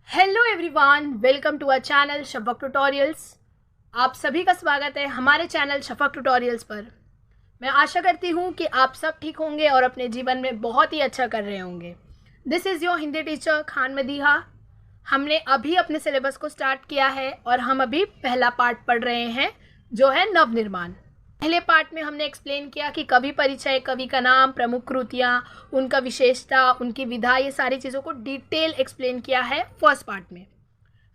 Hello everyone, welcome to our channel Shafaq tutorials. आप सभी का स्वागत है हमारे चैनल शफक ट्यूटोरियल्स पर। मैं आशा करती हूँ कि आप सब ठीक होंगे और अपने जीवन में बहुत ही अच्छा कर रहे होंगे। This is your Hindi teacher Khan Madiha. हमने अभी अपने सिलेबस को स्टार्ट किया है और हम अभी पहला पार्ट पढ़ रहे हैं जो है नवनिर्माण। पहले पार्ट में हमने एक्सप्लेन किया कि कवि परिचय, कवि का नाम, प्रमुख कृतियाँ, उनका विशेषता, उनकी विधा, ये सारी चीज़ों को डिटेल एक्सप्लेन किया है फर्स्ट पार्ट में।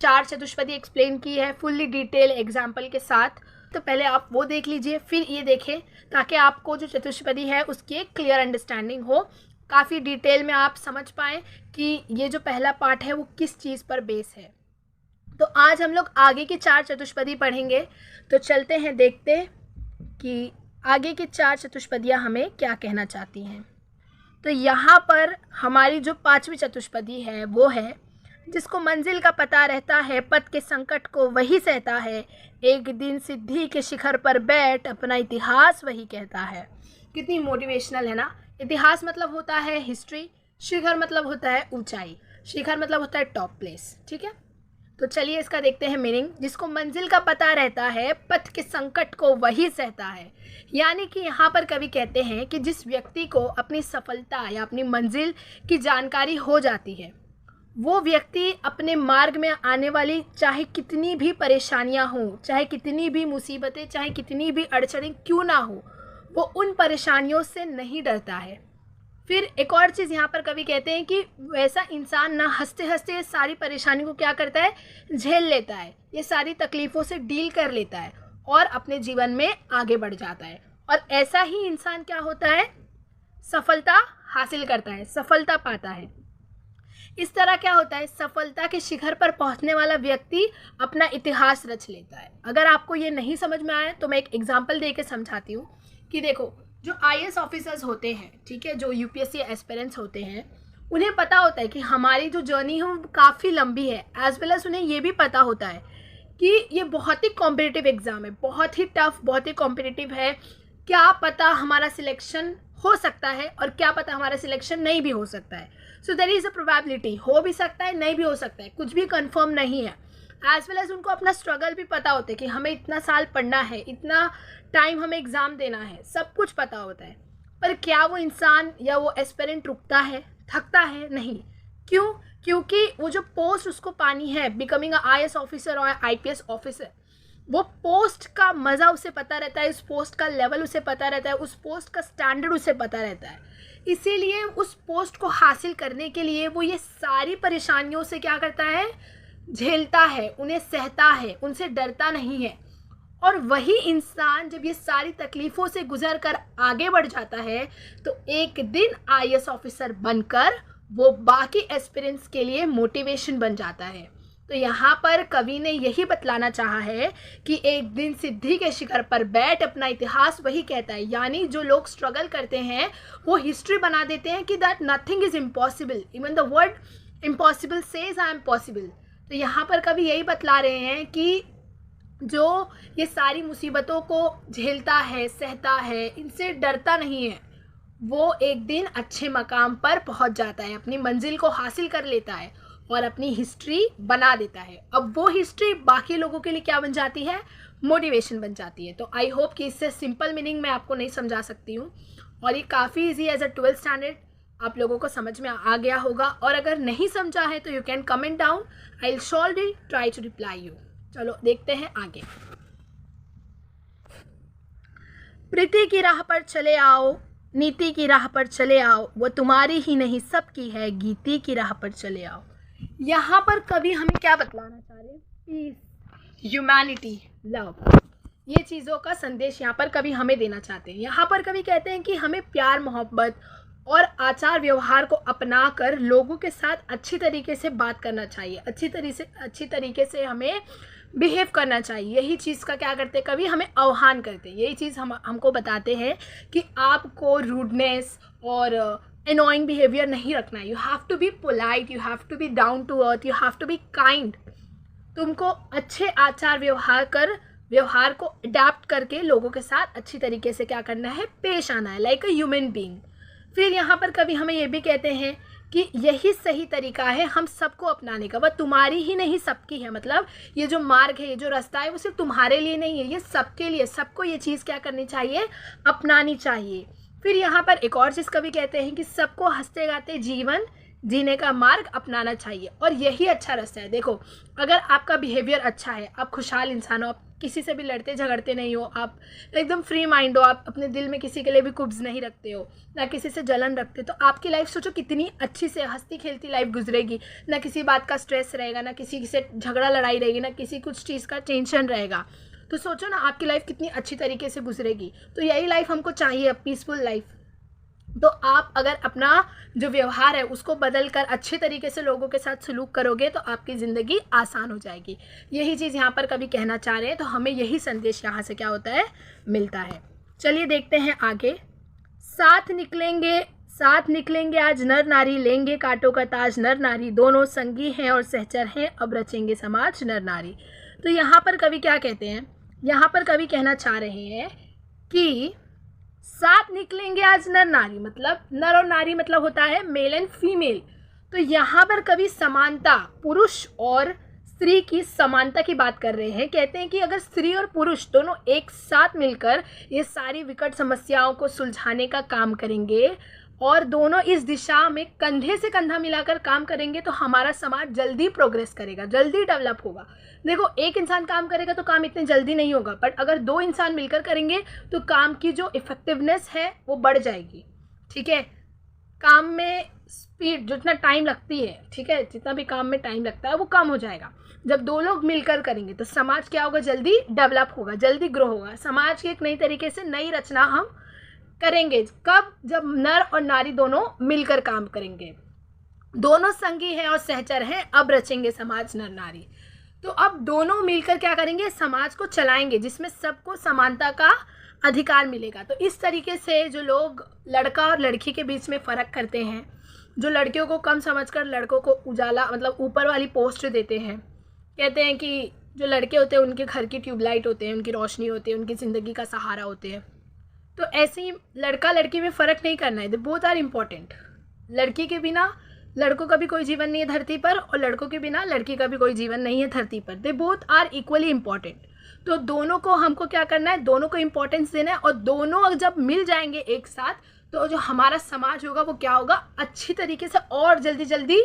4 चतुष्पदी एक्सप्लेन की है फुल्ली डिटेल एग्जाम्पल के साथ। तो पहले आप वो देख लीजिए, फिर ये देखें, ताकि आपको जो चतुष्पदी है उसकी एक क्लियर अंडरस्टैंडिंग हो, काफ़ी डिटेल में आप समझ पाएँ कि ये जो पहला पार्ट है वो किस चीज़ पर बेस है। तो आज हम लोग आगे की 4 चतुष्पदी पढ़ेंगे। तो चलते हैं, देखते कि आगे की 4 चतुष्पदियाँ हमें क्या कहना चाहती हैं। तो यहाँ पर हमारी जो 5वीं चतुष्पदी है वो है, जिसको मंजिल का पता रहता है, पथ के संकट को वही सहता है, एक दिन सिद्धि के शिखर पर बैठ अपना इतिहास वही कहता है। कितनी मोटिवेशनल है ना। इतिहास मतलब होता है हिस्ट्री, शिखर मतलब होता है ऊंचाई, शिखर मतलब होता है टॉप प्लेस। ठीक है, तो चलिए इसका देखते हैं मीनिंग। जिसको मंजिल का पता रहता है, पथ के संकट को वही सहता है। यानी कि यहाँ पर कवि कहते हैं कि जिस व्यक्ति को अपनी सफलता या अपनी मंजिल की जानकारी हो जाती है, वो व्यक्ति अपने मार्ग में आने वाली चाहे कितनी भी परेशानियाँ हों, चाहे कितनी भी मुसीबतें, चाहे कितनी भी अड़चनें क्यों ना हो, वो उन परेशानियों से नहीं डरता है। फिर एक और चीज़ यहाँ पर कवि कहते हैं कि वैसा इंसान ना हंसते हंसते ये सारी परेशानी को क्या करता है, झेल लेता है, ये सारी तकलीफ़ों से डील कर लेता है और अपने जीवन में आगे बढ़ जाता है। और ऐसा ही इंसान क्या होता है, सफलता हासिल करता है, सफलता पाता है। इस तरह क्या होता है, सफलता के शिखर पर पहुंचने वाला व्यक्ति अपना इतिहास रच लेता है। अगर आपको ये नहीं समझ में आया तो मैं एक एग्जाम्पल दे के समझाती हूँ कि देखो, जो आईएएस ऑफिसर्स होते हैं, ठीक है, जो यूपीएससी एस्पिरेंट्स होते हैं, उन्हें पता होता है कि हमारी जो जर्नी है वो काफ़ी लंबी है। एज वेल एज उन्हें ये भी पता होता है कि ये बहुत ही कॉम्पिटिटिव एग्ज़ाम है, बहुत ही टफ, बहुत ही कॉम्पिटिटिव है। क्या पता हमारा सिलेक्शन हो सकता है और क्या पता हमारा सिलेक्शन नहीं भी हो सकता है। So there is a probability, हो भी सकता है, नहीं भी हो सकता है, कुछ भी कंफर्म नहीं है। एज वेल एज उनको अपना स्ट्रगल भी पता होता है कि हमें इतना साल पढ़ना है, इतना टाइम हमें एग्ज़ाम देना है, सब कुछ पता होता है। पर क्या वो इंसान या वो एस्पिरेंट रुकता है, थकता है? नहीं। क्यों? क्योंकि वो जो पोस्ट उसको पानी है, बिकमिंग अ आईएएस ऑफिसर और आईपीएस ऑफिसर, वो पोस्ट का मज़ा उसे पता रहता है, उस पोस्ट का लेवल उसे पता रहता है, उस पोस्ट का स्टैंडर्ड उसे पता रहता है। इसीलिए उस पोस्ट को हासिल करने के लिए वो ये सारी परेशानियों से क्या करता है, झेलता है, उन्हें सहता है, उनसे डरता नहीं है। और वही इंसान जब ये सारी तकलीफ़ों से गुजर कर आगे बढ़ जाता है तो एक दिन आईएएस ऑफिसर बनकर वो बाकी एस्पिरेंट्स के लिए मोटिवेशन बन जाता है। तो यहाँ पर कवि ने यही बतलाना चाहा है कि एक दिन सिद्धि के शिखर पर बैठ अपना इतिहास वही कहता है। यानी जो लोग स्ट्रगल करते हैं वो हिस्ट्री बना देते हैं कि that nothing is impossible, even the word impossible says I am possible. तो यहाँ पर कवि यही बतला रहे हैं कि जो ये सारी मुसीबतों को झेलता है, सहता है, इनसे डरता नहीं है, वो एक दिन अच्छे मकाम पर पहुंच जाता है, अपनी मंजिल को हासिल कर लेता है और अपनी हिस्ट्री बना देता है। अब वो हिस्ट्री बाकी लोगों के लिए क्या बन जाती है, मोटिवेशन बन जाती है। तो आई होप कि इससे सिंपल मीनिंग मैं आपको नहीं समझा सकती हूँ और ये काफ़ी easy as a 12th standard आप लोगों को समझ में आ गया होगा। और अगर नहीं समझा है तो you can comment down, I will surely try to reply you. चलो देखते हैं आगे। प्रीति की राह पर चले आओ, नीति की राह पर चले आओ, वो तुम्हारी ही नहीं सबकी है, गीति की राह पर चले आओ। यहाँ पर कभी हमें क्या बतलाना चाह रहे हैं, पीस, ह्यूमैनिटी, लव, ये चीज़ों का संदेश यहाँ पर कभी हमें देना चाहते हैं। यहाँ पर कभी कहते हैं कि हमें प्यार, मोहब्बत और आचार व्यवहार को अपनाकर लोगों के साथ अच्छी तरीके से बात करना चाहिए, अच्छी तरीके से हमें बिहेव करना चाहिए। यही चीज़ का क्या करते हैं, कभी हमें आह्वान करते हैं, यही चीज़ हमको बताते हैं कि आपको रूडनेस और एनोइंग बिहेवियर नहीं रखना है। You have to be polite, you have to be down to earth, you have to be kind. तुमको अच्छे आचार व्यवहार को अडेप्ट करके लोगों के साथ अच्छी तरीके से क्या करना है, पेश आना है, लाइक अ ह्यूमन बीइंग। फिर यहाँ पर कभी हमें ये भी कहते हैं कि यही सही तरीका है हम सबको अपनाने का। वह तुम्हारी ही नहीं सबकी है, मतलब ये जो मार्ग है, ये जो रास्ता है, वो सिर्फ तुम्हारे लिए नहीं है, ये सबके लिए। सबको ये चीज़ क्या करनी चाहिए, अपनानी चाहिए। फिर यहाँ पर एक और चीज़ कवि कहते हैं कि सबको हंसते गाते जीवन जीने का मार्ग अपनाना चाहिए, और यही अच्छा रास्ता है। देखो, अगर आपका बिहेवियर अच्छा है, आप खुशहाल इंसान हो, आप किसी से भी लड़ते झगड़ते नहीं हो, आप एकदम फ्री माइंड हो, आप अपने दिल में किसी के लिए भी कुब्ज़ नहीं रखते हो, ना किसी से जलन रखते, तो आपकी लाइफ सोचो कितनी अच्छी से हंसती खेलती लाइफ गुजरेगी। ना किसी बात का स्ट्रेस रहेगा, ना किसी से झगड़ा लड़ाई रहेगी, ना किसी कुछ चीज़ का टेंशन रहेगा। तो सोचो ना आपकी लाइफ कितनी अच्छी तरीके से गुजरेगी। तो यही लाइफ हमको चाहिए, पीसफुल लाइफ। तो आप अगर अपना जो व्यवहार है उसको बदल कर अच्छे तरीके से लोगों के साथ सलूक करोगे तो आपकी ज़िंदगी आसान हो जाएगी। यही चीज़ यहाँ पर कभी कहना चाह रहे हैं, तो हमें यही संदेश यहाँ से क्या होता है, मिलता है। चलिए देखते हैं आगे। साथ निकलेंगे आज नर नारी, लेंगे कांटों का ताज नर नारी, दोनों संगी हैं और सहचर हैं, अब रचेंगे समाज नर नारी। तो यहाँ पर कवि क्या कहते हैं, यहाँ पर कवि कहना चाह रहे हैं कि साथ निकलेंगे आज नर नारी, मतलब नर और नारी मतलब होता है मेल एंड फीमेल। तो यहाँ पर कवि समानता, पुरुष और स्त्री की समानता की बात कर रहे हैं। कहते हैं कि अगर स्त्री और पुरुष दोनों एक साथ मिलकर ये सारी विकट समस्याओं को सुलझाने का काम करेंगे और दोनों इस दिशा में कंधे से कंधा मिलाकर काम करेंगे तो हमारा समाज जल्दी प्रोग्रेस करेगा, जल्दी डेवलप होगा। देखो, एक इंसान काम करेगा तो काम इतने जल्दी नहीं होगा, बट अगर दो इंसान मिलकर करेंगे तो काम की जो इफेक्टिवनेस है वो बढ़ जाएगी। ठीक है, काम में स्पीड, जितना टाइम लगती है, ठीक है, जितना भी काम में टाइम लगता है वो कम हो जाएगा। जब दो लोग मिलकर करेंगे तो समाज क्या होगा, जल्दी डेवलप होगा, जल्दी ग्रो होगा। समाज की एक नई तरीके से नई रचना हम करेंगे। कब, जब नर और नारी दोनों मिलकर काम करेंगे। दोनों संगी हैं और सहचर हैं, अब रचेंगे समाज नर नारी। तो अब दोनों मिलकर क्या करेंगे, समाज को चलाएंगे जिसमें सबको समानता का अधिकार मिलेगा। तो इस तरीके से जो लोग लड़का और लड़की के बीच में फ़र्क करते हैं, जो लड़कियों को कम समझकर लड़कों को उजाला मतलब ऊपर वाली पोस्ट देते हैं, कहते हैं कि जो लड़के होते हैं उनके घर की ट्यूबलाइट होते हैं, उनकी रोशनी होती है, उनकी ज़िंदगी का सहारा होते हैं। तो ऐसे ही लड़का लड़की में फ़र्क नहीं करना है, दे बोथ आर इम्पॉर्टेंट। लड़की के बिना लड़कों का भी कोई जीवन नहीं है धरती पर, और लड़कों के बिना लड़की का भी कोई जीवन नहीं है धरती पर। They both are equally important. तो दोनों को हमको क्या करना है, दोनों को इम्पोर्टेंस देना है, और दोनों जब मिल जाएंगे एक साथ तो जो हमारा समाज होगा वो क्या होगा, अच्छी तरीके से और जल्दी जल्दी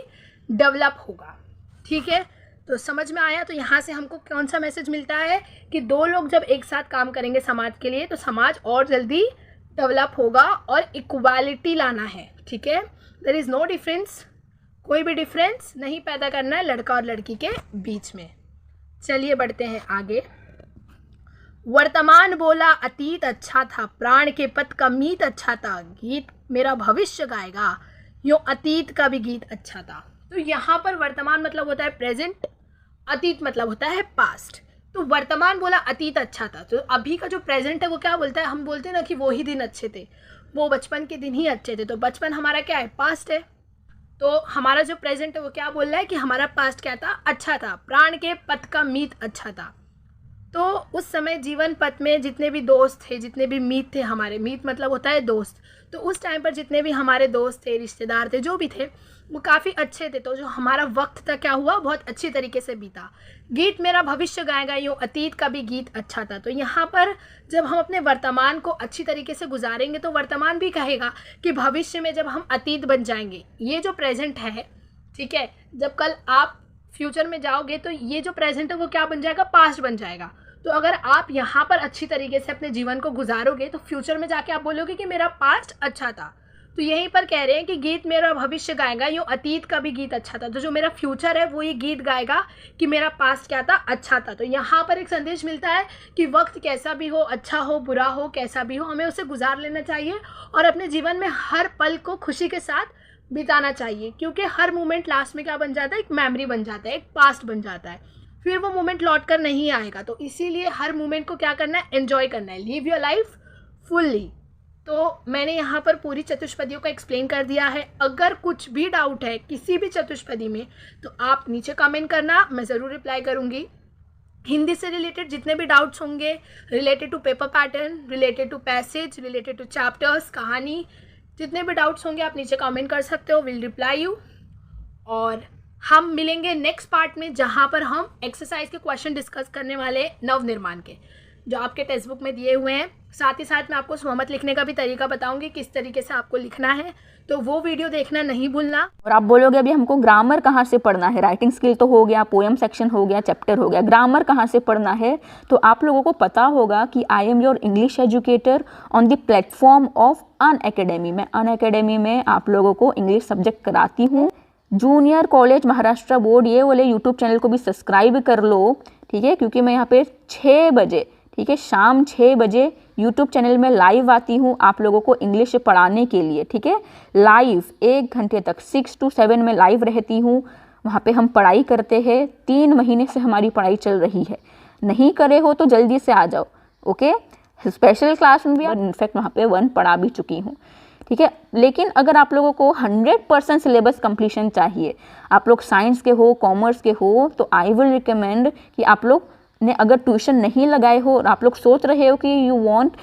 डेवलप होगा। ठीक है, तो समझ में आया। तो यहाँ से हमको कौन सा मैसेज मिलता है कि दो लोग जब एक साथ काम करेंगे समाज के लिए तो समाज और जल्दी डेवलप होगा, और इक्वालिटी लाना है। ठीक है, देयर इज़ नो डिफरेंस, कोई भी डिफरेंस नहीं पैदा करना है लड़का और लड़की के बीच में। चलिए बढ़ते हैं आगे। वर्तमान बोला अतीत अच्छा था, प्राण के पथ का मीत अच्छा था, गीत मेरा भविष्य गाएगा, यूँ अतीत का भी गीत अच्छा था। तो यहाँ पर वर्तमान मतलब होता है प्रेजेंट, अतीत मतलब होता है पास्ट। तो वर्तमान बोला अतीत अच्छा था, तो अभी का जो प्रेजेंट है वो क्या बोलता है, हम बोलते हैं ना कि वो ही दिन अच्छे थे, वो बचपन के दिन ही अच्छे थे। तो बचपन हमारा क्या है, पास्ट है। तो हमारा जो प्रेजेंट है वो क्या बोल रहा है कि हमारा पास्ट क्या था, अच्छा था, प्राण के पथ का मीत अच्छा था। तो उस समय जीवन पथ में जितने भी दोस्त थे, जितने भी मीत थे हमारे, मीत मतलब होता है दोस्त, तो उस टाइम पर जितने भी हमारे दोस्त थे, रिश्तेदार थे, जो भी थे, वो काफ़ी अच्छे थे। तो जो हमारा वक्त था क्या हुआ, बहुत अच्छी तरीके से बीता। गीत मेरा भविष्य गाएगा, यूँ अतीत का भी गीत अच्छा था। तो यहाँ पर जब हम अपने वर्तमान को अच्छी तरीके से गुजारेंगे तो वर्तमान भी कहेगा कि भविष्य में जब हम अतीत बन जाएंगे, ये जो प्रेजेंट है, ठीक है, जब कल आप फ्यूचर में जाओगे तो ये जो प्रेजेंट है वो क्या बन जाएगा, पास्ट बन जाएगा। तो अगर आप यहाँ पर अच्छी तरीके से अपने जीवन को गुजारोगे तो फ्यूचर में जाके आप बोलोगे कि मेरा पास्ट अच्छा था। तो यहीं पर कह रहे हैं कि गीत मेरा भविष्य गाएगा, यूँ अतीत का भी गीत अच्छा था। तो जो मेरा फ्यूचर है वो ये गीत गाएगा कि मेरा पास्ट क्या था, अच्छा था। तो यहाँ पर एक संदेश मिलता है कि वक्त कैसा भी हो, अच्छा हो बुरा हो, कैसा भी हो, हमें उसे गुजार लेना चाहिए और अपने जीवन में हर पल को खुशी के साथ बिताना चाहिए, क्योंकि हर मोमेंट लास्ट में क्या बन जाता है, एक मेमोरी बन जाता है, एक पास्ट बन जाता है, फिर वो मोमेंट लौट कर नहीं आएगा। तो इसीलिए हर मोमेंट को क्या करना है, एन्जॉय करना है, लिव योर लाइफ फुल्ली। तो मैंने यहाँ पर पूरी चतुष्पदियों को एक्सप्लेन कर दिया है। अगर कुछ भी डाउट है किसी भी चतुष्पदी में तो आप नीचे कमेंट करना, मैं ज़रूर रिप्लाई करूँगी। हिंदी से रिलेटेड जितने भी डाउट्स होंगे, related to paper pattern, related to passage, related to chapters, कहानी, जितने भी डाउट्स होंगे आप नीचे कमेंट कर सकते हो, विल रिप्लाई यू। और हम मिलेंगे नेक्स्ट पार्ट में, जहाँ पर हम एक्सरसाइज के क्वेश्चन डिस्कस करने वाले नवनिर्माण के, जो आपके टेक्स्ट बुक में दिए हुए हैं। साथ ही साथ मैं आपको स्वमत लिखने का भी तरीका बताऊंगी, किस तरीके से आपको लिखना है, तो वो वीडियो देखना नहीं भूलना। और आप बोलोगे अभी हमको ग्रामर कहाँ से पढ़ना है, राइटिंग स्किल तो हो गया, पोएम सेक्शन हो गया, चैप्टर हो गया, ग्रामर कहाँ से पढ़ना है। तो आप लोगों को पता होगा कि I am your English educator on the platform of Unacademy. मैं अनअकैडमी में आप लोगों को इंग्लिश सब्जेक्ट कराती हूँ। जूनियर कॉलेज महाराष्ट्र बोर्ड, ये वाले यूट्यूब चैनल को भी सब्सक्राइब कर लो, ठीक है, क्योंकि मैं यहाँ पे 6 बजे, ठीक है, शाम 6 बजे यूट्यूब चैनल में लाइव आती हूँ आप लोगों को इंग्लिश पढ़ाने के लिए, ठीक है। लाइव 1 घंटे तक 6 to 7 में लाइव रहती हूँ, वहाँ पे हम पढ़ाई करते हैं। 3 महीने से हमारी पढ़ाई चल रही है, नहीं करे हो तो जल्दी से आ जाओ, ओके। स्पेशल क्लास में भी इनफैक्ट वहाँ पे 1 पढ़ा भी चुकी हूँ, ठीक है। लेकिन अगर आप लोगों को 100% सिलेबस कंप्लीशन चाहिए, आप लोग साइंस के हो, कॉमर्स के हो, तो आई विल रिकमेंड कि आप लोग ने अगर ट्यूशन नहीं लगाए हो और आप लोग सोच रहे हो कि you want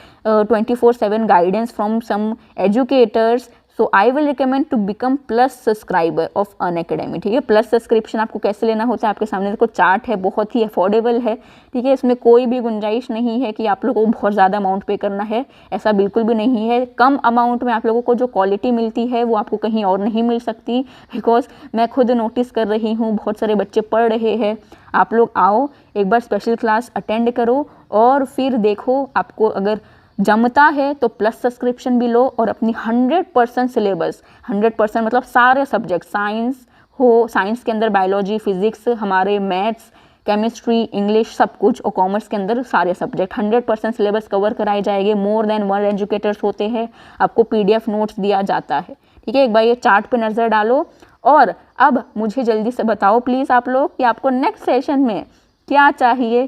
24/7 guidance from some educators, so I will recommend to become plus subscriber of Unacademy, ठीक है। प्लस सब्सक्रिप्शन आपको कैसे लेना होता है, आपके सामने देखो चार्ट है, बहुत ही अफोर्डेबल है, ठीक है। इसमें कोई भी गुंजाइश नहीं है कि आप लोगों को बहुत ज़्यादा अमाउंट पे करना है, ऐसा बिल्कुल भी नहीं है। कम अमाउंट में आप लोगों को जो क्वालिटी मिलती है वो आपको कहीं और नहीं मिल सकती, बिकॉज मैं खुद नोटिस कर रही हूँ, बहुत सारे बच्चे पढ़ रहे हैं। आप लोग आओ, एक बार स्पेशल क्लास अटेंड करो और फिर देखो, आपको अगर जमता है तो प्लस सब्सक्रिप्शन भी लो और अपनी 100% सिलेबस, 100% मतलब सारे सब्जेक्ट, साइंस हो, साइंस के अंदर बायोलॉजी, फिजिक्स, हमारे मैथ्स, केमिस्ट्री, इंग्लिश, सब कुछ, और कॉमर्स के अंदर सारे सब्जेक्ट 100% सिलेबस कवर कराए जाएंगे। मोर देन 1 एजुकेटर्स होते हैं, आपको PDF नोट्स दिया जाता है, ठीक है। एक बार ये चार्ट पे नज़र डालो। और अब मुझे जल्दी से बताओ प्लीज़ आप लोग कि आपको नेक्स्ट सेशन में क्या चाहिए।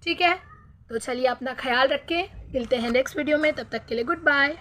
ठीक है, तो चलिए अपना ख्याल रखें, मिलते हैं नेक्स्ट वीडियो में, तब तक के लिए गुड बाय।